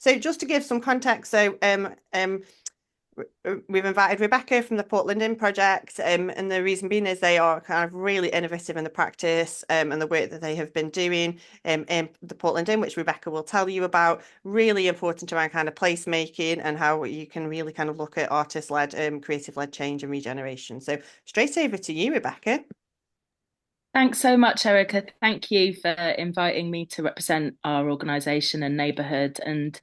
So just to give some context, we've invited Rebecca from the Portland Inn Project, and the reason being is they are kind of really innovative in the practice and the work that they have been doing in the Portland Inn, which Rebecca will tell you about. Really important around kind of placemaking and how you can really kind of look at artist-led, creative-led change and regeneration. So straight over to you, Rebecca. Thanks so much, Erica. Thank you for inviting me to represent our organisation and neighbourhood. And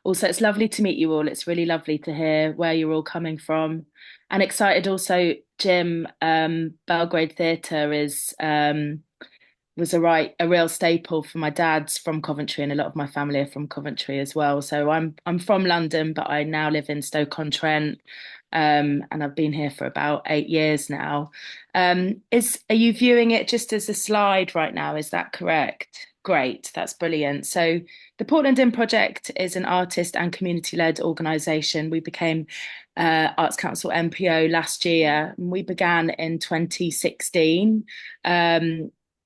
also, it's lovely to meet you all. It's really lovely to hear where you're all coming from. And excited also, Jim, Belgrade Theatre is was a real staple for my dad's from Coventry, and a lot of my family are from Coventry as well. So I'm from London, but I now live in Stoke-on-Trent, and I've been here for about 8 years now. Are you viewing it just as a slide right now? Is that correct? Great, that's brilliant. So the Portland Inn Project is an artist and community-led organisation. We became Arts Council MPO last year. We began in 2016.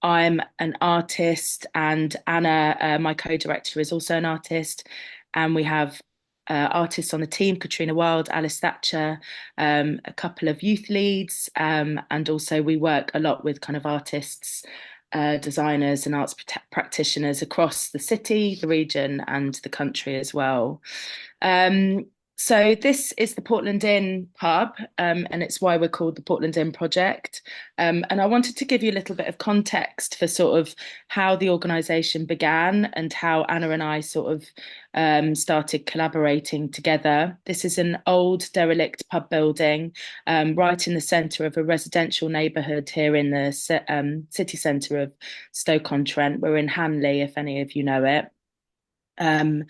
I'm an artist, and Anna, my co-director, is also an artist. And we have artists on the team: Katrina Wild, Alice Thatcher, a couple of youth leads, and also we work a lot with kind of artists, designers, and arts practitioners across the city, the region, and the country as well. So this is the Portland Inn pub, and it's why we're called the Portland Inn Project. And I wanted to give you a little bit of context for sort of how the organisation began and how Anna and I sort of started collaborating together. This is an old derelict pub building, right in the centre of a residential neighbourhood here in the city centre of Stoke-on-Trent. We're in Hanley, if any of you know it. And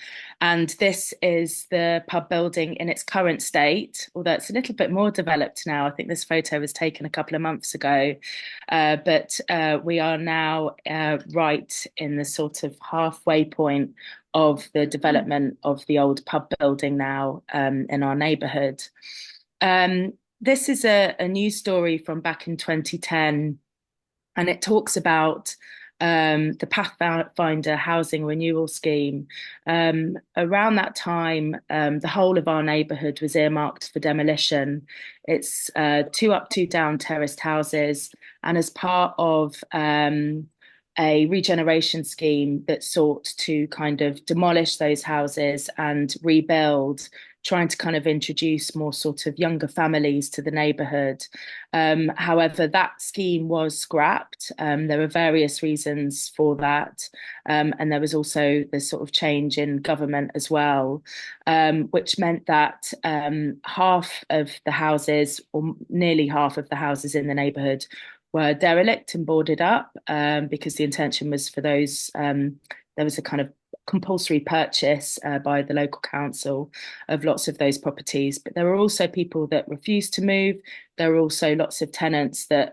this is the pub building in its current state, although it's a little bit more developed now. I think this photo was taken a couple of months ago, but we are now right in the sort of halfway point of the development of the old pub building now, in our neighbourhood. This is a news story from back in 2010, and it talks about the Pathfinder housing renewal scheme. Around that time, the whole of our neighbourhood was earmarked for demolition. It's two up, two down terraced houses, and as part of a regeneration scheme that sought to kind of demolish those houses and rebuild, trying to kind of introduce more sort of younger families to the neighbourhood. However, that scheme was scrapped. There were various reasons for that. And there was also the sort of change in government as well, which meant that half of the houses, or nearly half of the houses in the neighbourhood, were derelict and boarded up, because the intention was for those, there was a kind of compulsory purchase by the local council of lots of those properties. But there were also people that refused to move. There were also lots of tenants that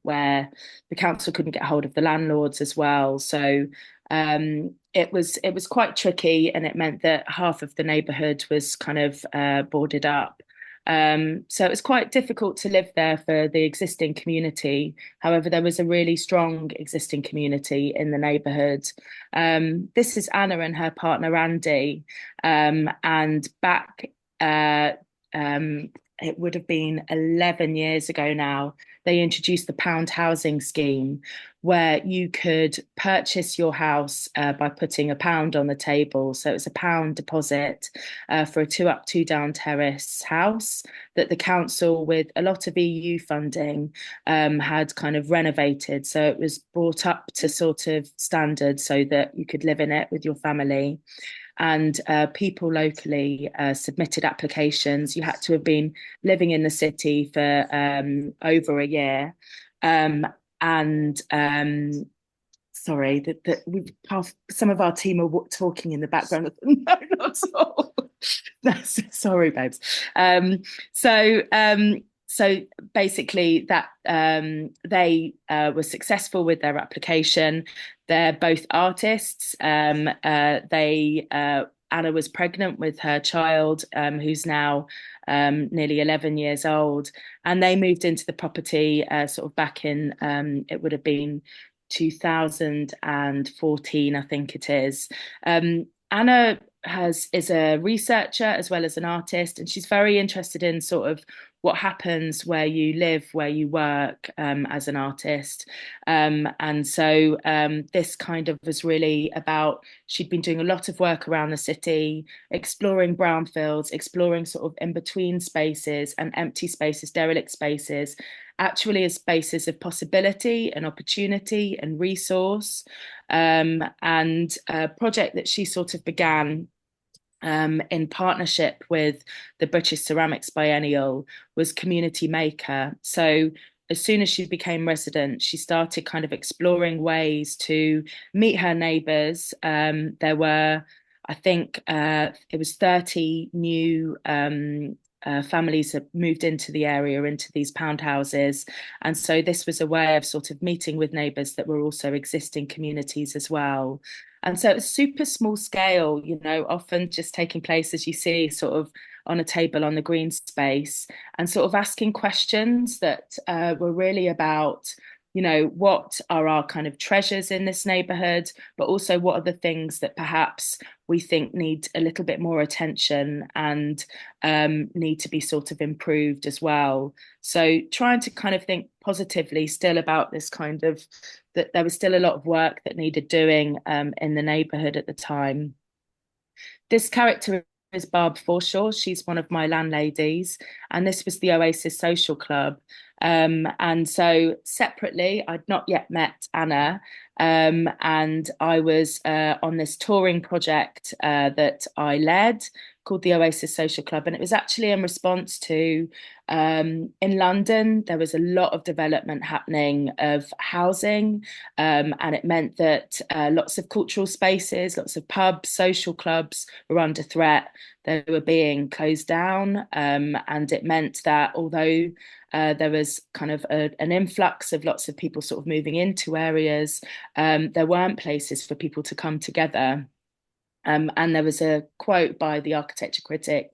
where the council couldn't get hold of the landlords as well. So it was quite tricky, and it meant that half of the neighbourhood was kind of boarded up. So it was quite difficult to live there for the existing community. However, there was a really strong existing community in the neighbourhood. This is Anna and her partner Andy, and back it would have been 11 years ago now, they introduced the pound housing scheme, where you could purchase your house by putting £1 on the table. So it was £1 deposit for a two up, two down terrace house that the council, with a lot of EU funding, had kind of renovated. So it was brought up to sort of standard so that you could live in it with your family. And people locally submitted applications. You had to have been living in the city for over a year. And sorry, that we've some of our team are talking in the background. No, not at all. Sorry, babes. So so basically that they were successful with their application. They're both artists. Anna was pregnant with her child, who's now nearly 11 years old, and they moved into the property sort of back in, it would have been 2014, I think it is. Anna is a researcher as well as an artist, and she's very interested in sort of what happens where you live, where you work as an artist. And so this kind of was really about, she'd been doing a lot of work around the city, exploring brownfields, exploring sort of in between spaces and empty spaces, derelict spaces, actually as spaces of possibility and opportunity and resource. And a project that she sort of began in partnership with the British Ceramics Biennial was Community Maker. So as soon as she became resident, she started kind of exploring ways to meet her neighbours. There were, I think, it was 30 new families had moved into the area, into these pound houses. And so this was a way of sort of meeting with neighbours that were also existing communities as well. And so it's super small scale, you know, often just taking place, as you see, sort of on a table on the green space, and sort of asking questions that were really about, you know, what are our kind of treasures in this neighbourhood, but also what are the things that perhaps we think need a little bit more attention and need to be sort of improved as well. So trying to kind of think positively still about this kind of, that there was still a lot of work that needed doing in the neighbourhood at the time. This character is Barb Forshaw. She's one of my landladies, and this was the Oasis Social Club. And so separately, I'd not yet met Anna, and I was on this touring project that I led called the Oasis Social Club. And it was actually in response to, in London, there was a lot of development happening of housing. And it meant that lots of cultural spaces, lots of pubs, social clubs were under threat. They were being closed down. And it meant that although there was kind of an influx of lots of people sort of moving into areas, there weren't places for people to come together. And there was a quote by the architecture critic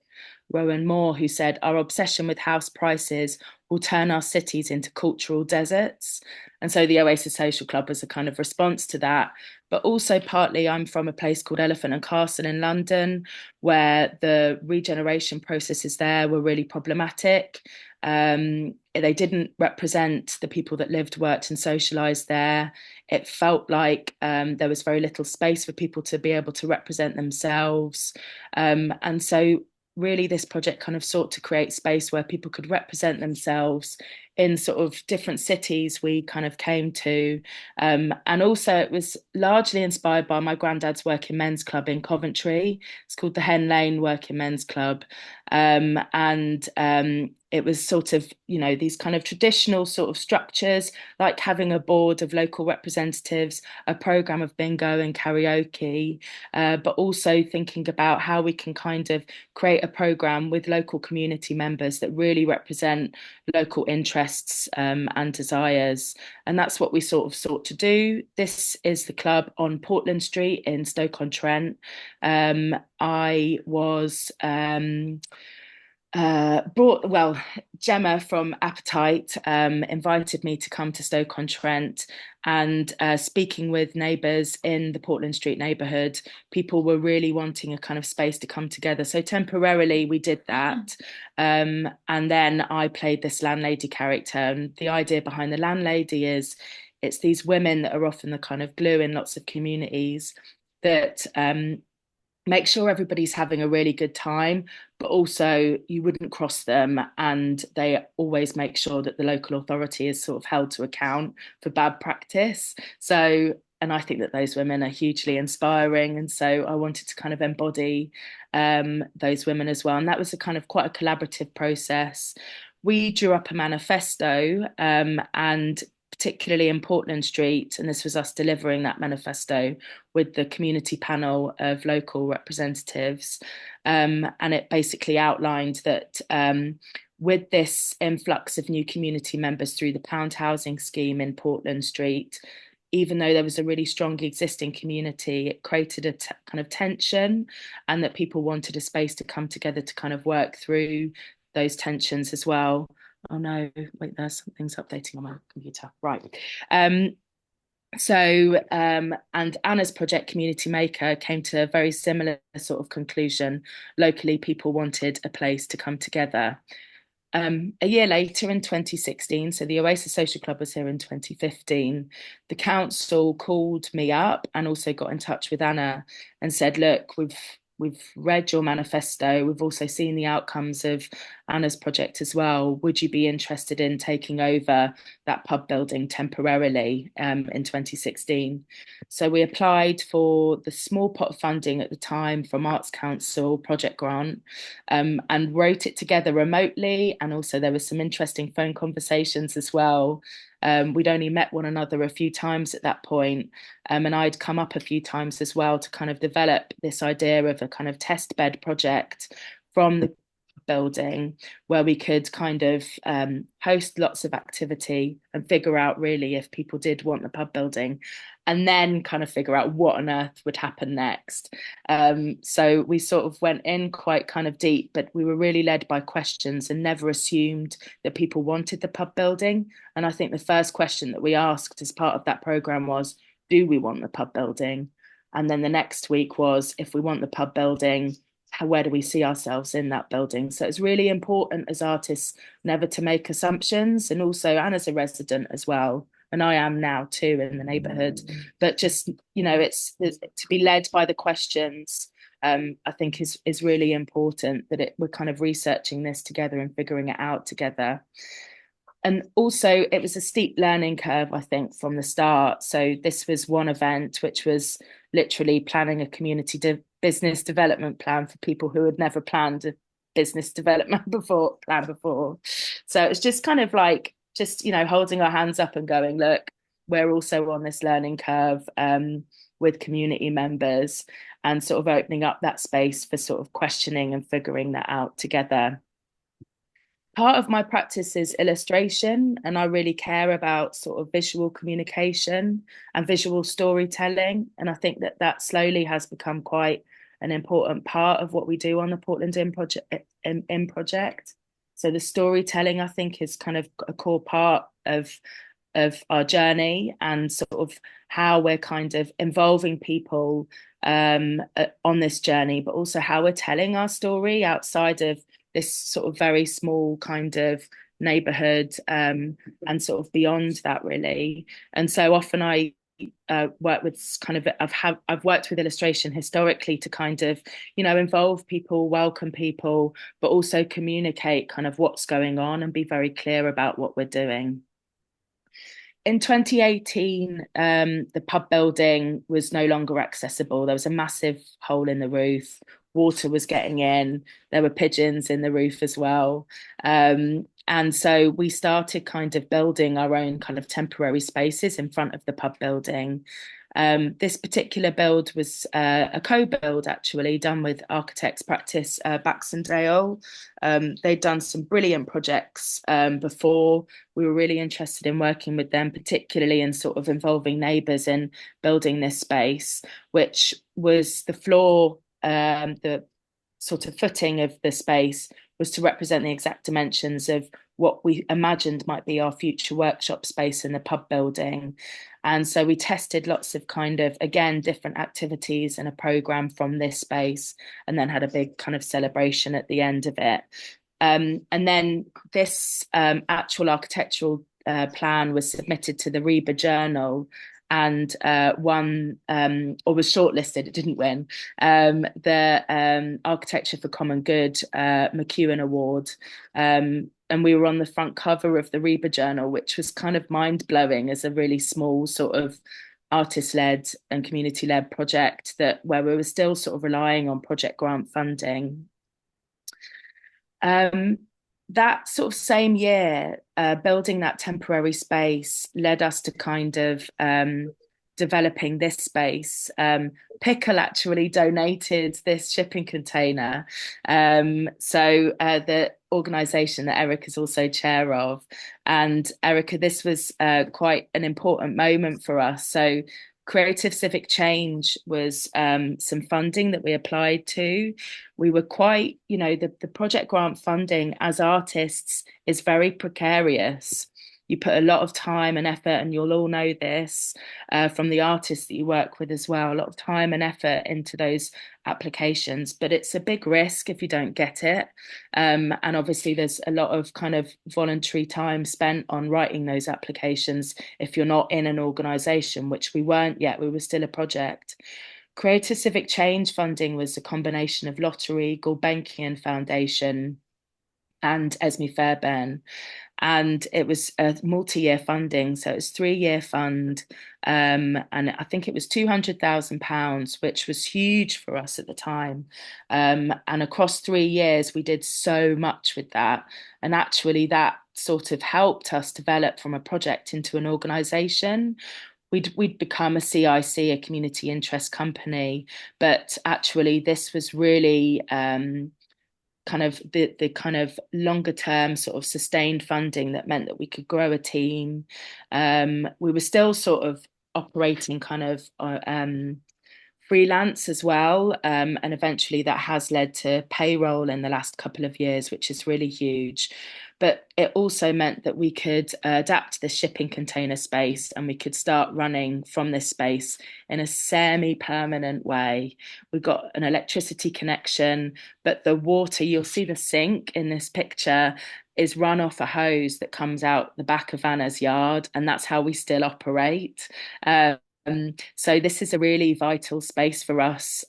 Rowan Moore, who said, "Our obsession with house prices will turn our cities into cultural deserts." And so the Oasis Social Club was a kind of response to that. But also partly, I'm from a place called Elephant and Castle in London, where the regeneration processes there were really problematic. They didn't represent the people that lived, worked, and socialised there. It felt like there was very little space for people to be able to represent themselves. And so really this project kind of sought to create space where people could represent themselves in sort of different cities we kind of came to. And also it was largely inspired by my granddad's working men's club in Coventry. It's called the Hen Lane Working Men's Club. And it was sort of, you know, these kind of traditional sort of structures, like having a board of local representatives, a programme of bingo and karaoke, but also thinking about how we can kind of create a programme with local community members that really represent local interests and desires. And that's what we sort of sought to do. This is the club on Portland Street in Stoke-on-Trent. I was Gemma from Appetite invited me to come to Stoke-on-Trent, and speaking with neighbours in the Portland Street neighbourhood, people were really wanting a kind of space to come together. So temporarily we did that. And then I played this landlady character. And the idea behind the landlady is it's these women that are often the kind of glue in lots of communities that make sure everybody's having a really good time, but also you wouldn't cross them, and they always make sure that the local authority is sort of held to account for bad practice. So, and I think that those women are hugely inspiring, and so I wanted to kind of embody those women as well. And that was a kind of quite a collaborative process. We drew up a manifesto, and particularly in Portland Street, and this was us delivering that manifesto with the community panel of local representatives. And it basically outlined that with this influx of new community members through the pound housing scheme in Portland Street, even though there was a really strong existing community, it created a kind of tension, and that people wanted a space to come together to kind of work through those tensions as well. Oh no, wait, there's something's updating on my computer. Right. And Anna's project Community Maker came to a very similar sort of conclusion. Locally, people wanted a place to come together. A year later in 2016, so the Oasis Social Club was here in 2015, the council called me up and also got in touch with Anna and said, look, we've read your manifesto. We've also seen the outcomes of Anna's project as well. Would you be interested in taking over that pub building temporarily in 2016? So we applied for the small pot of funding at the time from Arts Council project grant, and wrote it together remotely. And also there were some interesting phone conversations as well. We'd only met one another a few times at that point, and I'd come up a few times as well to kind of develop this idea of a kind of test bed project from the building where we could kind of host lots of activity and figure out really if people did want the pub building, and then kind of figure out what on earth would happen next. So we sort of went in quite kind of deep, but we were really led by questions and never assumed that people wanted the pub building. And I think the first question that we asked as part of that program was, do we want the pub building? And then the next week was, if we want the pub building, where do we see ourselves in that building? So it's really important as artists never to make assumptions. And also Anna's a resident as well, and I am now too in the neighbourhood, but just, you know, it's to be led by the questions. I think is really important, that we're kind of researching this together and figuring it out together. And also it was a steep learning curve, I think, from the start. So this was one event which was literally planning a community business development plan for people who had never planned a business development before. So it was just kind of like, just, you know, holding our hands up and going, look, we're also on this learning curve with community members, and sort of opening up that space for sort of questioning and figuring that out together. Part of my practice is illustration, and I really care about sort of visual communication and visual storytelling. And I think that that slowly has become quite an important part of what we do on the Portland Inn Project. So the storytelling, I think, is kind of a core part of our journey, and sort of how we're kind of involving people on this journey, but also how we're telling our story outside of this sort of very small kind of neighborhood, and sort of beyond that really. And so often I work with kind of, I've worked with illustration historically to kind of, you know, involve people, welcome people, but also communicate kind of what's going on and be very clear about what we're doing. In 2018, the pub building was no longer accessible. There was a massive hole in the roof. Water was getting in. There were pigeons in the roof as well. And so we started kind of building our own kind of temporary spaces in front of the pub building. This particular build was a co-build, actually, done with architects practice Baxendale. They'd done some brilliant projects before. We were really interested in working with them, particularly in sort of involving neighbours in building this space, which was the floor, the sort of footing of the space was to represent the exact dimensions of what we imagined might be our future workshop space in the pub building. And so we tested lots of kind of, again, different activities and a programme from this space, and then had a big kind of celebration at the end of it. And then this actual architectural plan was submitted to the REBA Journal, and won, or was shortlisted. It didn't win the Architecture for Common Good McEwen Award. And we were on the front cover of the REBA Journal, which was kind of mind-blowing as a really small sort of artist-led and community-led project, that where we were still sort of relying on project grant funding. That sort of same year, building that temporary space led us to kind of developing this space. Pickle actually donated this shipping container. So the organisation that Erica is also chair of. And Erica, this was quite an important moment for us. So Creative Civic Change was some funding that we applied to. We were quite, you know, the project grant funding as artists is very precarious. you put a lot of time and effort, and you'll all know this from the artists that you work with as well, a lot of time and effort into those applications, but it's a big risk if you don't get it. And obviously, there's a lot of kind of voluntary time spent on writing those applications if you're not in an organisation, which we weren't yet, we were still a project. Creative Civic Change funding was a combination of lottery, Gulbenkian Foundation, and Esme Fairbairn, and it was a multi-year funding, so it was 3-year fund, and I think it was £200,000, which was huge for us at the time. And across 3 years, we did so much with that, and actually that sort of helped us develop from a project into an organisation. We'd become a CIC, a community interest company, but actually this was really kind of the kind of longer term sort of sustained funding that meant that we could grow a team. We were still sort of operating kind of freelance as well. And eventually that has led to payroll in the last couple of years, which is really huge. But it also meant that we could adapt the shipping container space, and we could start running from this space in a semi-permanent way. We got an electricity connection, but the water, you'll see the sink in this picture, is run off a hose that comes out the back of Anna's yard, and that's how we still operate. So this is a really vital space for us.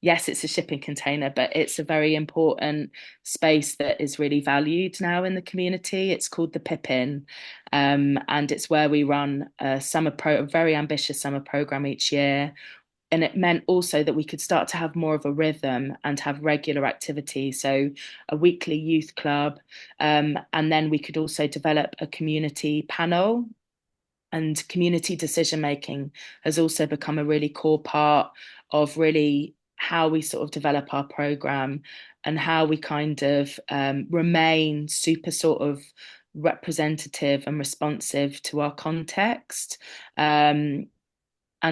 Yes, it's a shipping container, but it's a very important space that is really valued now in the community. It's called the Pippin, and it's where we run a very ambitious summer program each year. And it meant also that we could start to have more of a rhythm and have regular activity. So a weekly youth club, and then we could also develop a community panel, and community decision making has also become a really core part of really how we sort of develop our program, and how we kind of remain super sort of representative and responsive to our context. And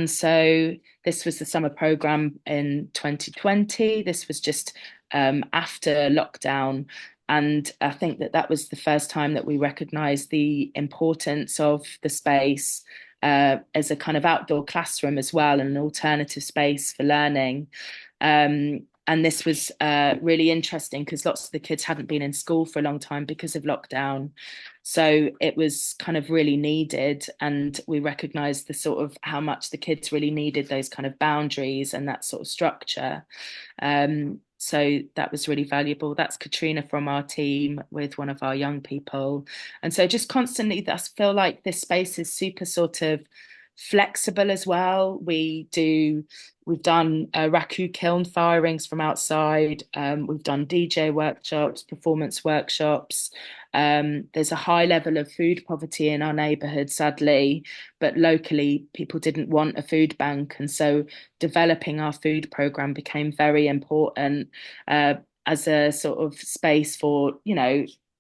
so this was the summer program in 2020. This was just after lockdown. And I think that that was the first time that we recognised the importance of the space as a kind of outdoor classroom as well, and an alternative space for learning. And this was really interesting because lots of the kids hadn't been in school for a long time because of lockdown. So it was kind of really needed. And we recognised the sort of how much the kids really needed those kind of boundaries and that sort of structure. So that was really valuable. That's Katrina from our team with one of our young people. And so just constantly, I feel like this space is super sort of flexible as well. We've done raku kiln firings from outside. We've done DJ workshops, performance workshops. There's a high level of food poverty in our neighbourhood, sadly, but locally people didn't want a food bank. And so developing our food programme became very important as a sort of space for,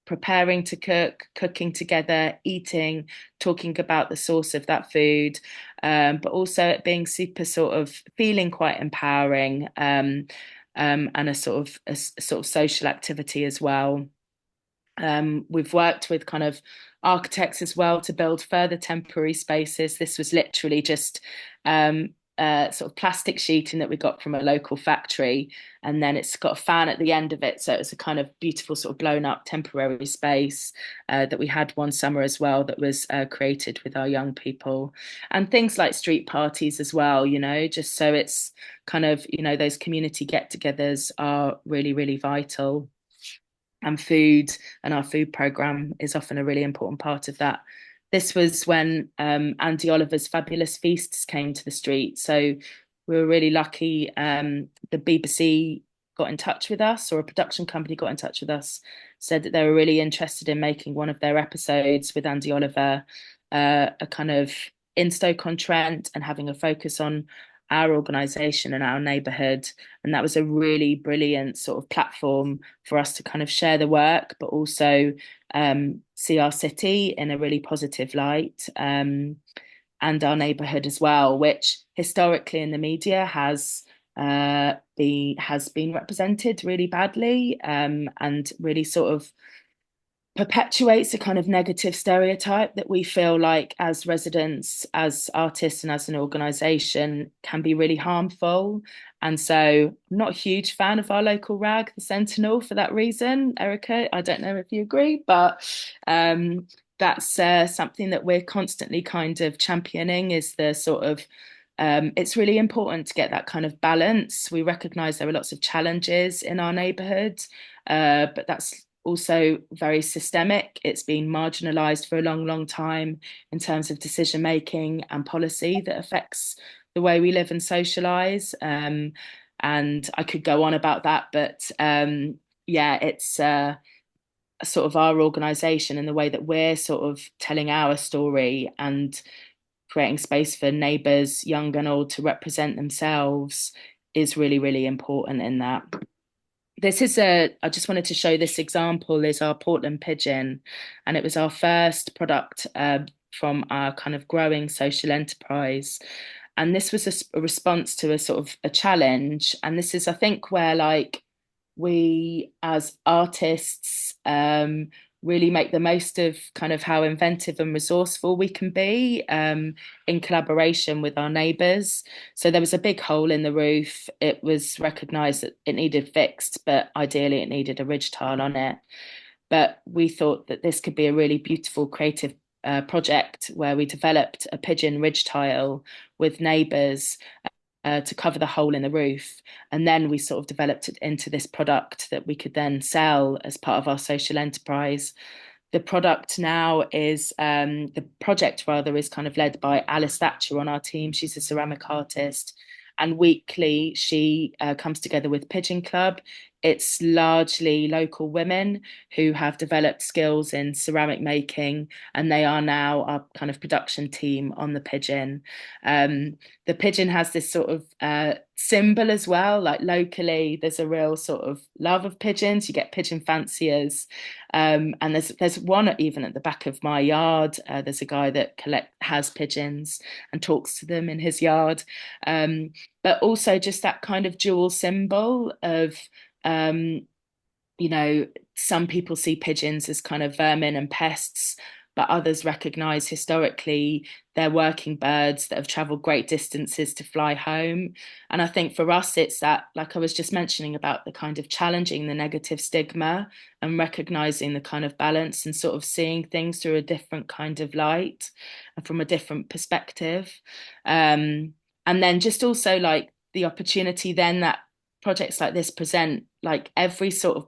preparing to cook, cooking together, eating, talking about the source of that food, but also it being super sort of feeling quite empowering, and a sort of social activity as well. We've worked with kind of architects as well to build further temporary spaces. This was literally just sort of plastic sheeting that we got from a local factory, and then it's got a fan at the end of it, so it's a kind of beautiful sort of blown up temporary space that we had one summer as well, that was created with our young people. And things like street parties as well, just so it's kind of, those community get-togethers are really, really vital. And food, and our food programme is often a really important part of that. This was when Andy Oliver's Fabulous Feasts came to the street. So we were really lucky. The BBC got in touch with us, or a production company got in touch with us, said that they were really interested in making one of their episodes with Andy Oliver, a kind of in Stoke-on-Trent, and having a focus on our organisation and our neighbourhood. And that was a really brilliant sort of platform for us to kind of share the work, but also see our city in a really positive light, and our neighbourhood as well, which historically in the media has been represented really badly, and really sort of perpetuates a kind of negative stereotype that we feel like as residents, as artists, and as an organisation can be really harmful. And so I'm not a huge fan of our local rag, the Sentinel, for that reason. Erica, I don't know if you agree, but that's something that we're constantly kind of championing, is the sort of it's really important to get that kind of balance. We recognise there are lots of challenges in our neighbourhood, but that's also very systemic. It's been marginalised for a long, long time in terms of decision making and policy that affects the way we live and socialise. And I could go on about that, but yeah, it's sort of our organisation and the way that we're sort of telling our story and creating space for neighbours, young and old, to represent themselves is really, really important in that. I just wanted to show this example, is our Portland pigeon. And it was our first product from our kind of growing social enterprise. And this was a response to a sort of a challenge. And this is, I think, where like we as artists really make the most of kind of how inventive and resourceful we can be in collaboration with our neighbours. So there was a big hole in the roof. It was recognised that it needed fixed, but ideally it needed a ridge tile on it. But we thought that this could be a really beautiful creative project where we developed a pigeon ridge tile with neighbours to cover the hole in the roof. And then we sort of developed it into this product that we could then sell as part of our social enterprise. The product now is, the project rather, is kind of led by Alice Thatcher on our team. She's a ceramic artist. And weekly, she comes together with Pigeon Club. It's largely local women who have developed skills in ceramic making, and they are now our kind of production team on the pigeon. The pigeon has this sort of symbol as well. Like locally, there's a real sort of love of pigeons. You get pigeon fanciers, and there's one even at the back of my yard. There's a guy that has pigeons and talks to them in his yard. But also just that kind of dual symbol of you know, some people see pigeons as kind of vermin and pests, but others recognise historically they're working birds that have travelled great distances to fly home. And I think for us, it's that, like I was just mentioning about the kind of challenging the negative stigma and recognising the kind of balance and sort of seeing things through a different kind of light and from a different perspective. And then just also like the opportunity then that projects like this present, like every sort of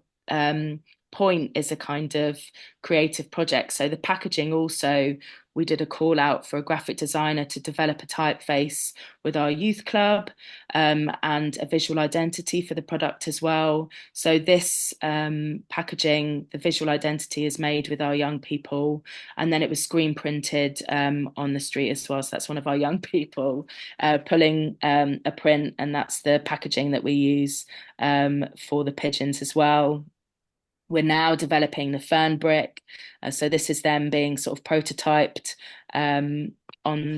point is a kind of creative project. So the packaging also, we did a call out for a graphic designer to develop a typeface with our youth club and a visual identity for the product as well. So this packaging, the visual identity is made with our young people, and then it was screen printed on the street as well. So that's one of our young people pulling a print, and that's the packaging that we use for the pigeons as well. We're now developing the fern brick. So this is them being sort of prototyped on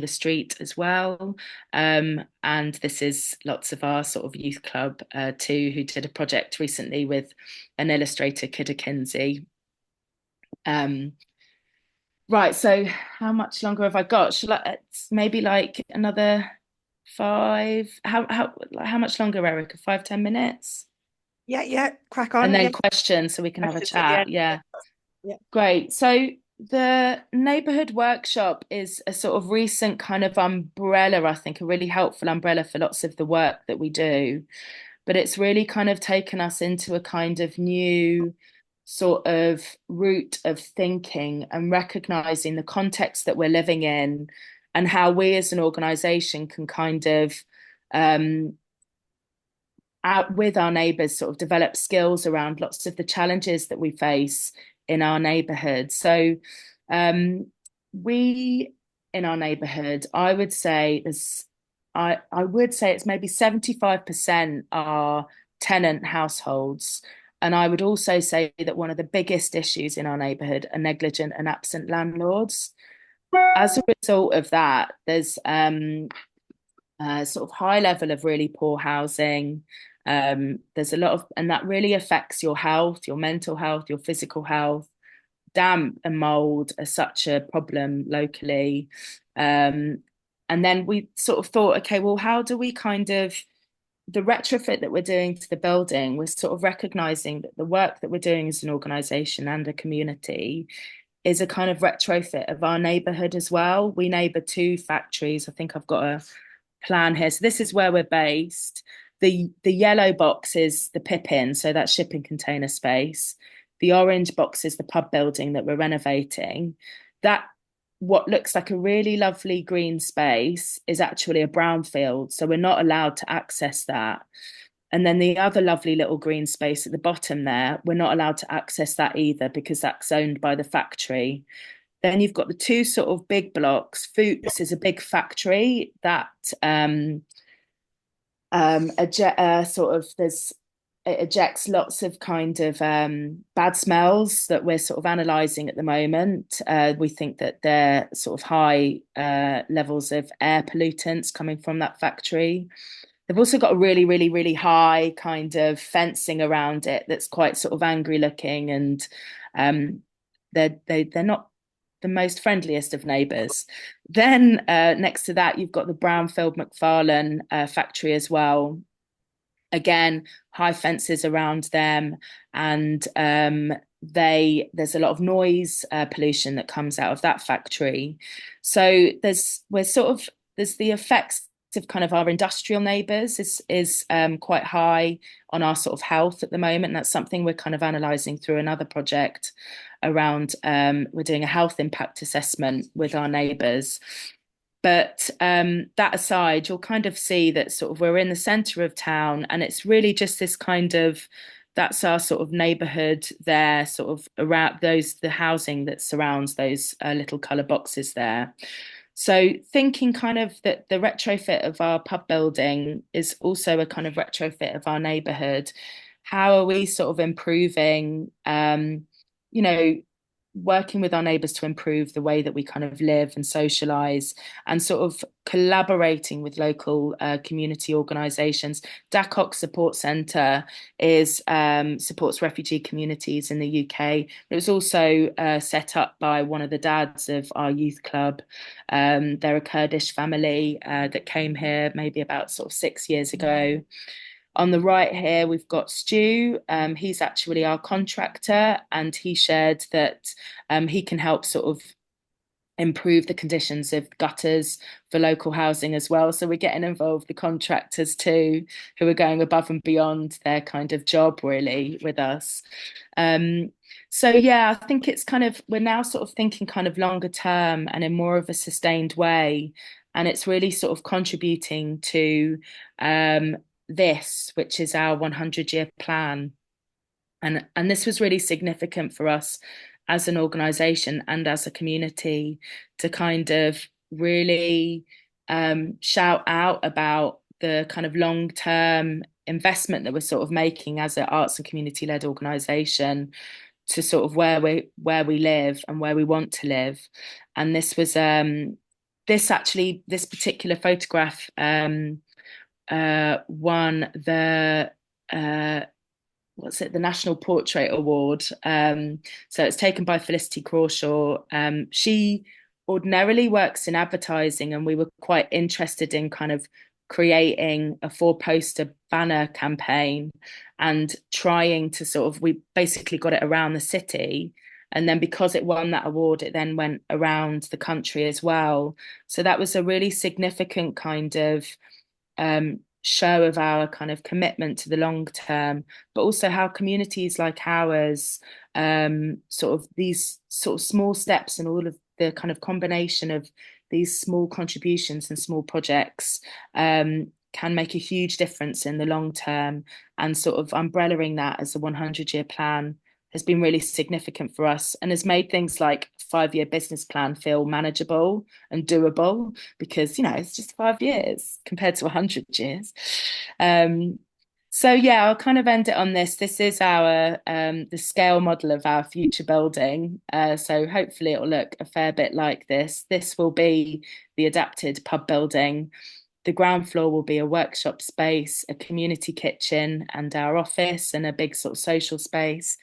the street as well. And this is lots of our sort of youth club too, who did a project recently with an illustrator, Kidder Kinsey. Right, so how much longer have I got? It's maybe like another 5? How much longer, Erica? 5-10 minutes? Yeah, crack on. And then Yeah, questions so we can have a questions at the chat. end. Yeah. Yeah. Great. So the neighborhood workshop is a sort of recent kind of umbrella, I think, a really helpful umbrella for lots of the work that we do. But it's really kind of taken us into a kind of new sort of route of thinking and recognizing the context that we're living in and how we as an organization can kind of out with our neighbours sort of develop skills around lots of the challenges that we face in our neighbourhood. So we in our neighbourhood, I would say it's maybe 75% are tenant households. And I would also say that one of the biggest issues in our neighbourhood are negligent and absent landlords. As a result of that, there's sort of high level of really poor housing. There's a lot of, and that really affects your health, your mental health, your physical health. damp and mold are such a problem locally. And then we sort of thought, okay, well, how do we kind of the retrofit that we're doing to the building, we're sort of recognizing that the work that we're doing as an organization and a community is a kind of retrofit of our neighborhood as well. We neighbor two factories. I think I've got a plan here. So this is where we're based. The yellow box is the Pippin, so that's shipping container space. The orange box is the pub building that we're renovating. That what looks like a really lovely green space is actually a brownfield, so we're not allowed to access that. And then the other lovely little green space at the bottom there, we're not allowed to access that either because that's owned by the factory. Then you've got the two sort of big blocks. Fuchs is a big factory that sort of it ejects lots of kind of bad smells that we're sort of analysing at the moment. We think that there are sort of high levels of air pollutants coming from that factory. They've also got a really, really, really high kind of fencing around it that's quite sort of angry looking, and they're not the most friendliest of neighbours. Then next to that, you've got the Brownfield McFarlane factory as well. Again, high fences around them, and there's a lot of noise pollution that comes out of that factory. So there's the effects of kind of our industrial neighbours is quite high on our sort of health at the moment. And that's something we're kind of analysing through another project around. We're doing a health impact assessment with our neighbours. But that aside, you'll kind of see that sort of we're in the centre of town, and it's really just this kind of that's our sort of neighbourhood there, sort of around the housing that surrounds those little colour boxes there. So thinking kind of that the retrofit of our pub building is also a kind of retrofit of our neighbourhood. How are we sort of improving, working with our neighbours to improve the way that we kind of live and socialise, and sort of collaborating with local community organisations. DACOC Support Centre supports refugee communities in the UK. It was also set up by one of the dads of our youth club. They're a Kurdish family that came here maybe about sort of 6 years ago. On the right here, we've got Stu. He's actually our contractor, and he shared that he can help sort of improve the conditions of gutters for local housing as well. So we're getting involved, the contractors too, who are going above and beyond their kind of job really with us. So yeah, I think it's kind of, we're now sort of thinking kind of longer term and in more of a sustained way. And it's really sort of contributing to this, which is our 100-year plan. And this was really significant for us as an organisation and as a community to kind of really shout out about the kind of long-term investment that we're sort of making as an arts and community-led organisation to sort of where we live and where we want to live. And this was this particular photograph won the the National Portrait Award. So it's taken by Felicity Crawshaw. She ordinarily works in advertising, and we were quite interested in kind of creating a 4-poster banner campaign and trying to sort of, we basically got it around the city. And then because it won that award, it then went around the country as well. So that was a really significant kind of show of our kind of commitment to the long term, but also how communities like ours, sort of these sort of small steps and all of the kind of combination of these small contributions and small projects can make a huge difference in the long term. And sort of umbrellaing that as a 100-year plan has been really significant for us, and has made things like 5-year business plan feel manageable and doable, because it's just 5 years compared to 100 years. So yeah, I'll kind of end it on this. This is our the scale model of our future building. So hopefully it'll look a fair bit like this. This will be the adapted pub building. The ground floor will be a workshop space, a community kitchen, and our office, and a big sort of social space.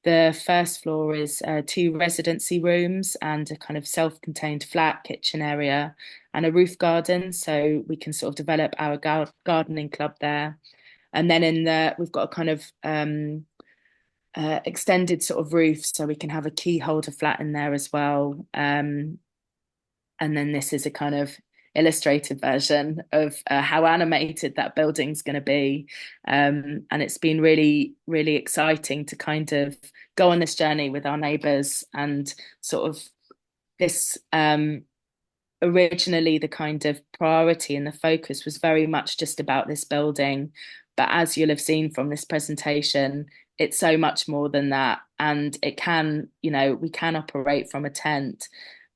The first floor is two residency rooms and a kind of self-contained flat kitchen area and a roof garden, so we can sort of develop our gardening club there. And then we've got a kind of extended sort of roof, so we can have a key holder flat in there as well. And then this is a kind of illustrated version of how animated that building's going to be. And it's been really, really exciting to kind of go on this journey with our neighbours and sort of this originally the kind of priority and the focus was very much just about this building. But as you'll have seen from this presentation, it's so much more than that. And it can, we can operate from a tent.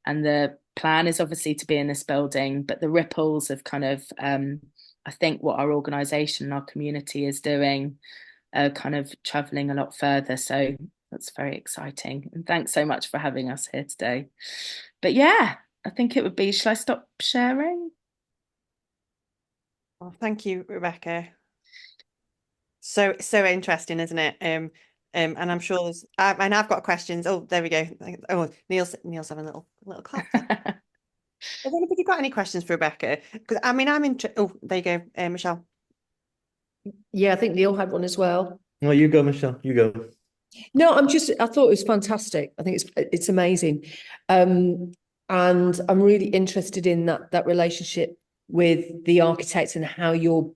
And the plan is obviously to be in this building, but the ripples of kind of, I think what our organisation and our community is doing, kind of travelling a lot further. So that's very exciting. And thanks so much for having us here today. But yeah, I think it would be, shall I stop sharing? Well, thank you, Rebecca. So interesting, isn't it? And I'm sure there's, and I've got questions. Oh, there we go. Oh, Neil's having a little clap there. Has anybody got any questions for Rebecca? Because I mean, I'm interested. Oh, there you go, Michelle. Yeah, I think Neil had one as well. No, you go, Michelle. You go. No, I thought it was fantastic. I think it's amazing. And I'm really interested in that relationship with the architects and how you're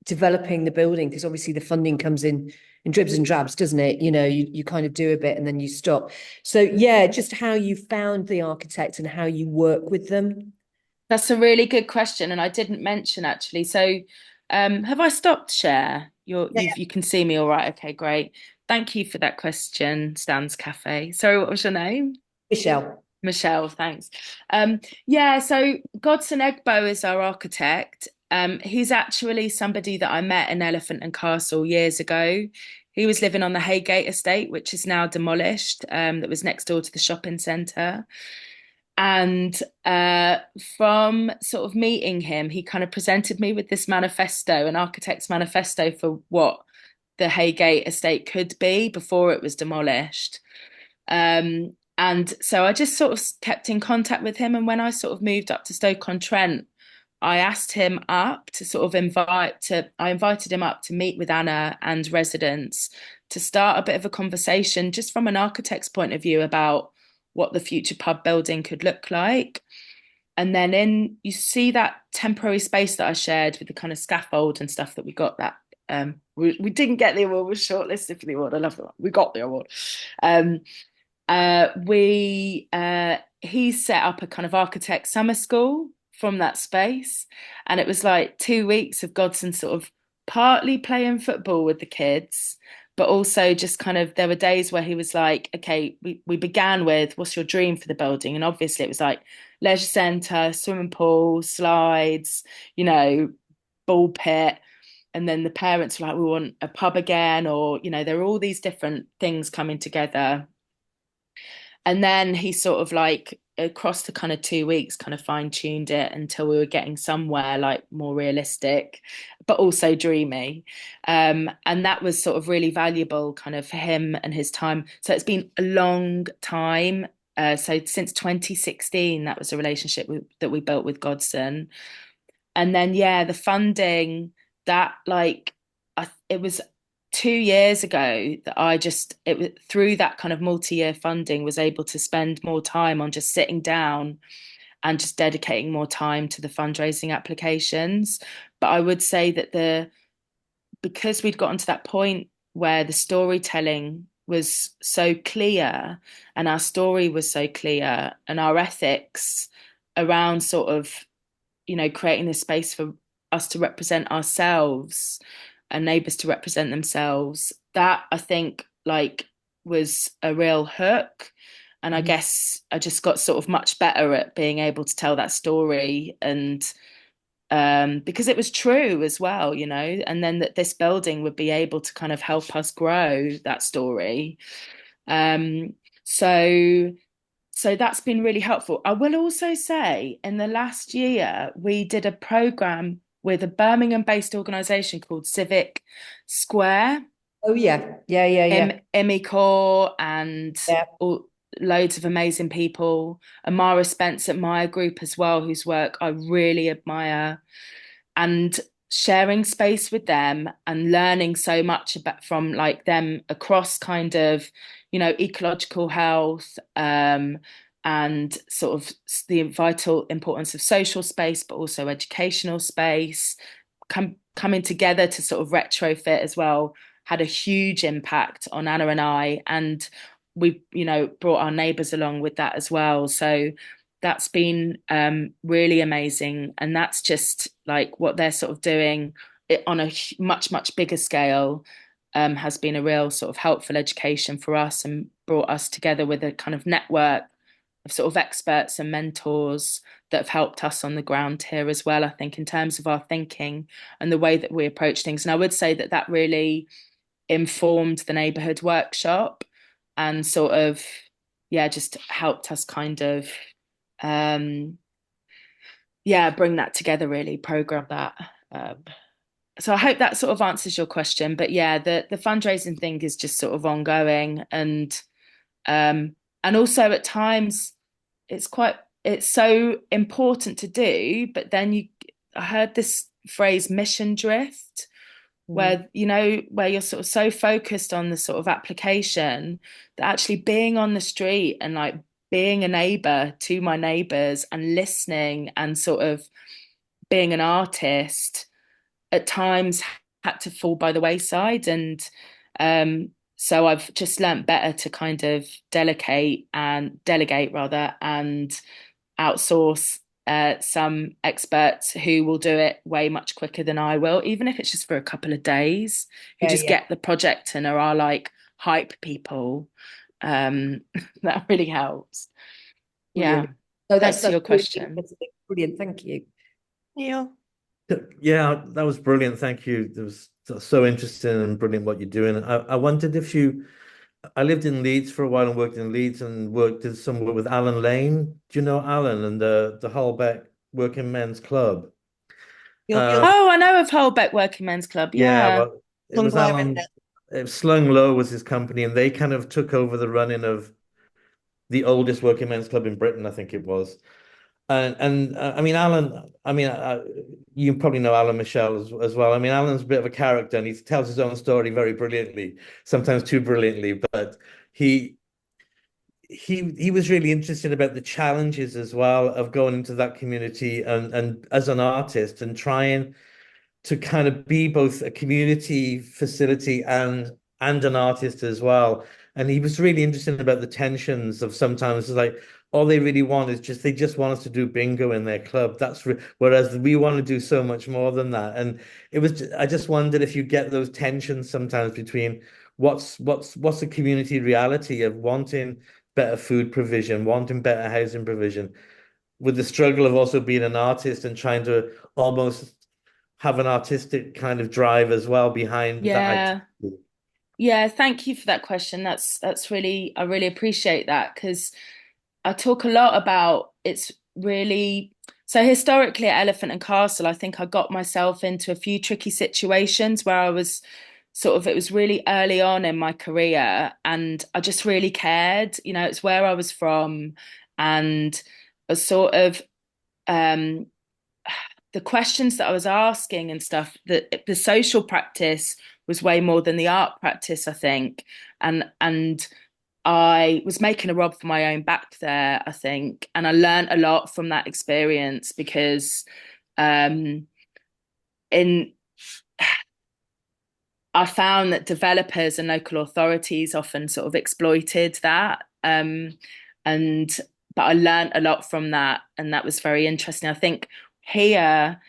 developing the building, because obviously the funding comes in dribs and drabs, doesn't it? You kind of do a bit and then you stop. So yeah, just how you found the architect and how you work with them. That's a really good question, and I didn't mention actually. So, have I stopped share? You can see me all right. Okay, great. Thank you for that question, Stan's Cafe. Sorry, what was your name? Michelle. Michelle, thanks. Yeah, so Godson Egbo is our architect. He's actually somebody that I met in Elephant and Castle years ago. He was living on the Haygate estate, which is now demolished, that was next door to the shopping centre. And from sort of meeting him, he kind of presented me with this manifesto, an architect's manifesto for what the Haygate estate could be before it was demolished. And so I just sort of kept in contact with him. And when I sort of moved up to Stoke-on-Trent, I asked him up to sort of I invited him up to meet with Anna and residents to start a bit of a conversation just from an architect's point of view about what the future pub building could look like. And then you see that temporary space that I shared with the kind of scaffold and stuff that we got that we didn't get the award, we were shortlisted for the award. I love that. We got the award. He set up a kind of architect summer school from that space, and it was like 2 weeks of Godson sort of partly playing football with the kids, but also just kind of, there were days where he was like, okay, we began with, what's your dream for the building? And obviously it was like leisure centre, swimming pool, slides, ball pit. And then the parents were like, we want a pub again, or there were all these different things coming together. And then he sort of like across the kind of 2 weeks kind of fine-tuned it until we were getting somewhere like more realistic, but also dreamy. And that was sort of really valuable kind of for him and his time. So it's been a long time. So since 2016, that was a relationship that we built with Godson. And then, yeah, the funding that it was 2 years ago that through that kind of multi-year funding was able to spend more time on just sitting down and just dedicating more time to the fundraising applications. But I would say that because we'd gotten to that point where the storytelling was so clear and our story was so clear and our ethics around sort of, creating this space for us to represent ourselves and neighbours to represent themselves, that I think was a real hook. And I guess I just got sort of much better at being able to tell that story, and because it was true as well, and then that this building would be able to kind of help us grow that story. So that's been really helpful. I will also say in the last year, we did a programme with a Birmingham-based organisation called Civic Square. Oh yeah. Emmy Core and Yeah. all, loads of amazing people. Amara Spence at Maya Group as well, whose work I really admire. And sharing space with them and learning so much about from like them across kind of, ecological health, and sort of the vital importance of social space, but also educational space, coming together to sort of retrofit as well, had a huge impact on Anna and I, and we, brought our neighbours along with that as well. So that's been really amazing, and that's just like what they're sort of doing on a much bigger scale. Has been a real sort of helpful education for us and brought us together with a kind of network of sort of experts and mentors that have helped us on the ground here as well, I think, in terms of our thinking and the way that we approach things. And I would say that that really informed the neighbourhood workshop and sort of, yeah, just helped us kind of, bring that together, really, program that. So I hope that sort of answers your question. But yeah, the fundraising thing is just sort of ongoing, and also at times it's so important to do, but then I heard this phrase mission drift, where where you're sort of so focused on the sort of application that actually being on the street and like being a neighbor to my neighbors and listening and sort of being an artist at times had to fall by the wayside. And so I've just learnt better to kind of delegate rather, and outsource some experts who will do it way much quicker than I will, even if it's just for a couple of days, who just get the project and are like hype people. That really helps. Yeah. No, Thanks for your question. That's brilliant. Thank you. Neil. Yeah, that was brilliant. Thank you. It was so interesting and brilliant what you're doing. I wondered if I lived in Leeds for a while and worked in Leeds and did some work with Alan Lane. Do you know Alan and the Holbeck Working Men's Club? Oh, I know of Holbeck Working Men's Club. Yeah, Yeah. well, it was Alan. Slung Low was his company, and they kind of took over the running of the oldest working men's club in Britain, I think it was. And I mean, Alan, you probably know Alan Michelle as well. I mean, Alan's a bit of a character and he tells his own story very brilliantly, sometimes too brilliantly, but he was really interested about the challenges as well of going into that community and as an artist and trying to kind of be both a community facility and an artist as well. And he was really interested about the tensions of sometimes like all they really want is they just want us to do bingo in their club. Whereas we want to do so much more than that. And I just wondered if you get those tensions sometimes between what's the community reality of wanting better food provision, wanting better housing provision, with the struggle of also being an artist and trying to almost have an artistic kind of drive as well behind that. Yeah, thank you for that question. That's really, I really appreciate that, because I talk a lot about it's really, so historically at Elephant and Castle, I think I got myself into a few tricky situations where I was it was really early on in my career and I just really cared, it's where I was from, and a sort of the questions that I was asking and stuff, that the social practice was way more than the art practice, I think. And I was making a rob for my own back there, I think. And I learned a lot from that experience because I found that developers and local authorities often sort of exploited that. But I learned a lot from that, and that was very interesting. I think here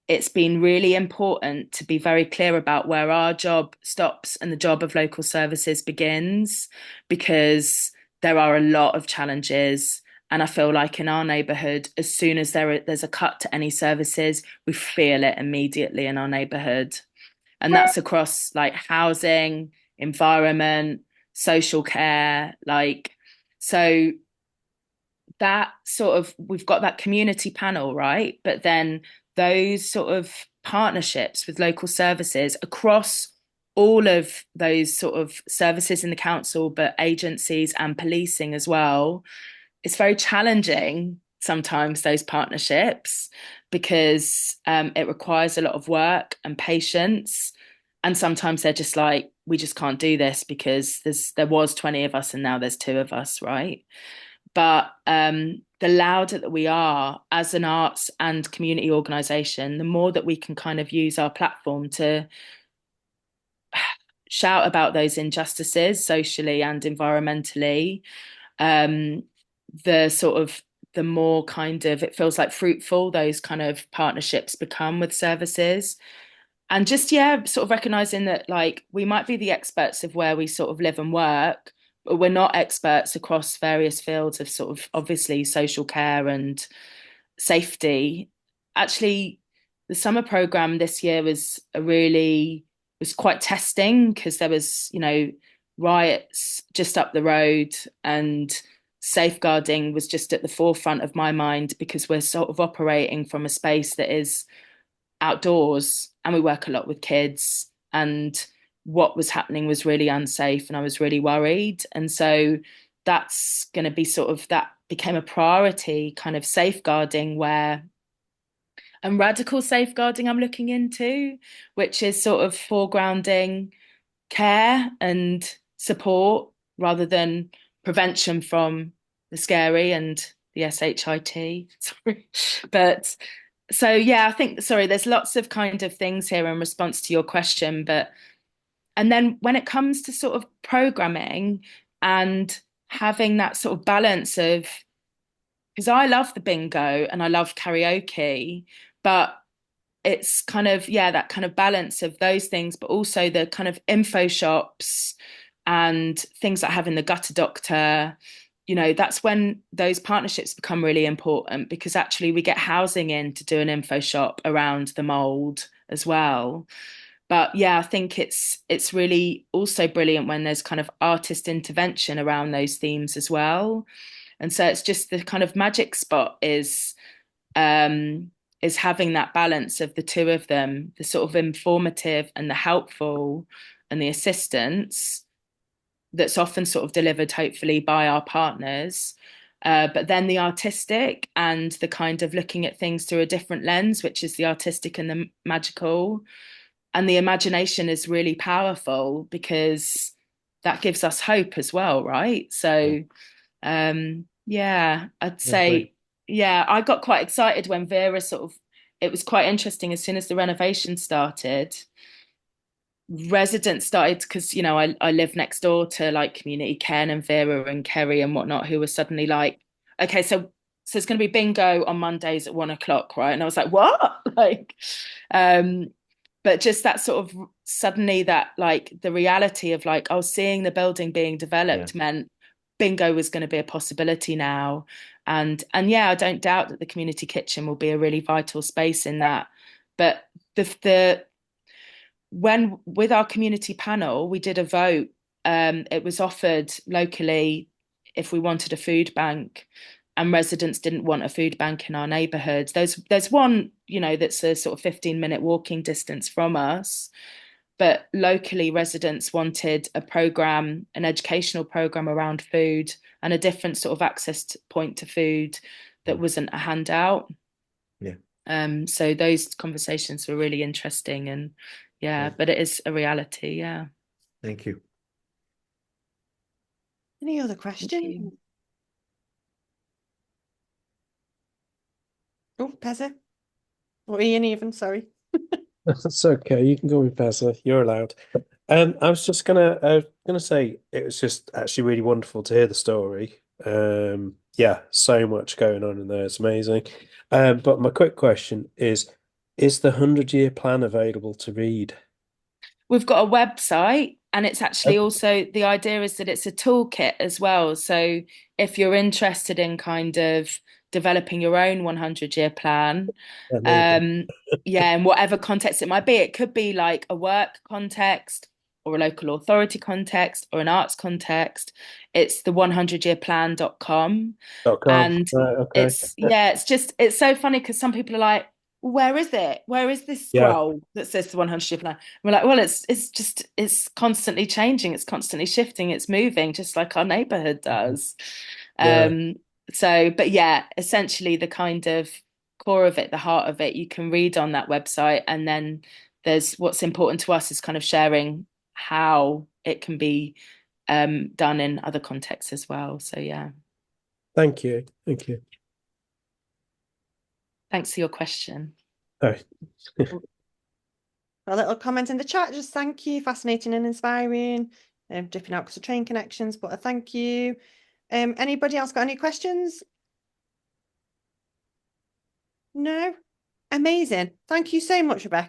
it's been really important to be very clear about where our job stops and the job of local services begins, because there are a lot of challenges. And I feel like in our neighbourhood, as soon as there's a cut to any services, we feel it immediately in our neighbourhood. And that's across like housing, environment, social care, so that sort of, we've got that community panel, right? But then those sort of partnerships with local services across all of those sort of services in the council, but agencies and policing as well, it's very challenging sometimes, those partnerships, because it requires a lot of work and patience. And sometimes they're just like, we just can't do this because there was 20 of us and now there's 2 of us, right? But the louder that we are as an arts and community organisation, the more that we can kind of use our platform to shout about those injustices socially and environmentally, the more kind of it feels like fruitful those kind of partnerships become with services. And just, yeah, sort of recognizing that, like, we might be the experts of where we sort of live and work, but we're not experts across various fields of sort of obviously social care and safety. Actually, the summer program this year was quite testing, because there was, riots just up the road, and safeguarding was just at the forefront of my mind, because we're sort of operating from a space that is outdoors and we work a lot with kids, and what was happening was really unsafe and I was really worried. And so that's going to be that became a priority, kind of safeguarding, and radical safeguarding I'm looking into, which is sort of foregrounding care and support rather than prevention from the scary and the SHIT. Sorry. But so, yeah, I think, sorry, there's lots of kind of things here in response to your question. And then when it comes to sort of programming and having that sort of balance of, because I love the bingo and I love karaoke, but it's kind of, yeah, that kind of balance of those things, but also the kind of info shops and things like having the gutter doctor, that's when those partnerships become really important, because actually we get housing in to do an info shop around the mold as well. But yeah, I think it's really also brilliant when there's kind of artist intervention around those themes as well. And so it's just the kind of magic spot is having that balance of the 2 of them, the sort of informative and the helpful and the assistance that's often sort of delivered hopefully by our partners, but then the artistic and the kind of looking at things through a different lens, which is the artistic and the magical. And the imagination is really powerful because that gives us hope as well, right? So yeah, I'd say, yeah, I got quite excited when Vera it was quite interesting. As soon as the renovation started, residents started, because I live next door to like Community Ken and Vera and Kerry and whatnot, who were suddenly like, okay, so it's going to be bingo on Mondays at 1:00, right? And I was like, what? Like, but just that sort of suddenly, that like the reality of like, I was seeing the building being developed meant bingo was going to be a possibility now. And yeah, I don't doubt that the community kitchen will be a really vital space in that. But when with our community panel, we did a vote. It was offered locally if we wanted a food bank, and residents didn't want a food bank in our neighbourhoods. There's one, that's a sort of 15-minute walking distance from us. But locally, residents wanted a programme, an educational programme around food, and a different sort of access point to food that wasn't a handout. Yeah. So those conversations were really interesting, and yeah, but it is a reality. Yeah. Thank you. Any other questions? Oh, Pezza. Or Ian even, sorry. That's okay. You can go with Pezza. You're allowed. I was just gonna say it was just actually really wonderful to hear the story. Yeah, so much going on in there. It's amazing. But my quick question is the 100-year plan available to read? We've got a website, and it's actually also, the idea is that it's a toolkit as well. So if you're interested in kind of developing your own 100-year plan, yeah, in whatever context it might be, it could be like a work context or a local authority context or an arts context. It's the 100yearplan.com. .com. And right, okay. it's so funny because some people are like, where is it? Where is this Yeah. scroll that says the 100 shift line? We're like, well, it's constantly changing, it's constantly shifting, it's moving, just like our neighborhood does. Yeah. So, but yeah, essentially the kind of core of it, the heart of it, you can read on that website, and then there's what's important to us is kind of sharing how it can be done in other contexts as well. So yeah, Thank you. Thank you. thanks for your question. Oh, A little comment in the chat, just thank you, fascinating and inspiring. Dipping out because of train connections, but a thank you. Anybody else got any questions? No? Amazing. Thank you so much, Rebecca.